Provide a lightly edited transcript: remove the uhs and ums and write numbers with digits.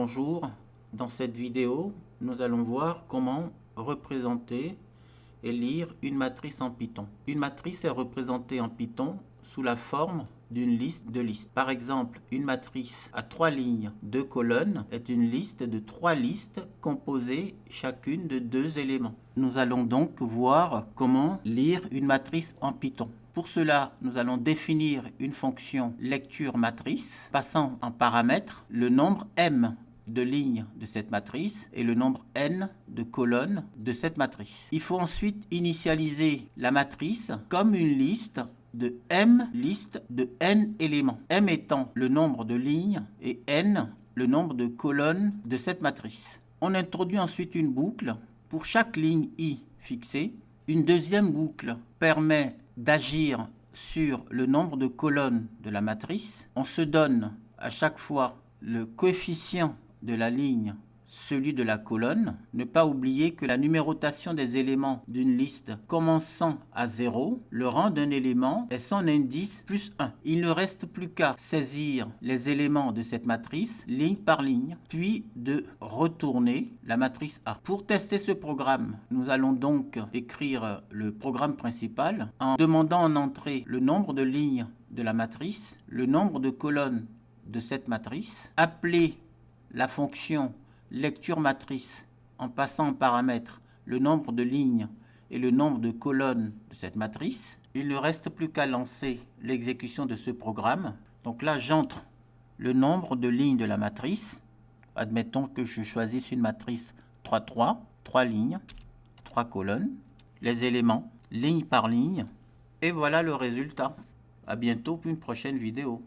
Bonjour, dans cette vidéo, nous allons voir comment représenter et lire une matrice en Python. Une matrice est représentée en Python sous la forme d'une liste de listes. Par exemple, une matrice à 3 lignes, 2 colonnes est une liste de 3 listes composées chacune de 2 éléments. Nous allons donc voir comment lire une matrice en Python. Pour cela, nous allons définir une fonction lecture matrice, passant en paramètre le nombre m de lignes de cette matrice et le nombre n de colonnes de cette matrice. Il faut ensuite initialiser la matrice comme une liste de m listes de n éléments, m étant le nombre de lignes et n le nombre de colonnes de cette matrice. On introduit ensuite une boucle pour chaque ligne i fixée. Une deuxième boucle permet d'agir sur le nombre de colonnes de la matrice. On se donne à chaque fois le coefficient de la ligne, celui de la colonne. Ne pas oublier que la numérotation des éléments d'une liste commençant à 0, le rang d'un élément est son indice plus 1. Il ne reste plus qu'à saisir les éléments de cette matrice ligne par ligne, puis de retourner la matrice A. Pour tester ce programme, nous allons donc écrire le programme principal en demandant en entrée le nombre de lignes de la matrice, le nombre de colonnes de cette matrice, appeler la fonction lecture matrice en passant en paramètre le nombre de lignes et le nombre de colonnes de cette matrice. Il ne reste plus qu'à lancer l'exécution de ce programme. Donc là, j'entre le nombre de lignes de la matrice. Admettons que je choisisse une matrice 3, 3, 3 lignes, 3 colonnes, les éléments, ligne par ligne, et voilà le résultat. À bientôt pour une prochaine vidéo.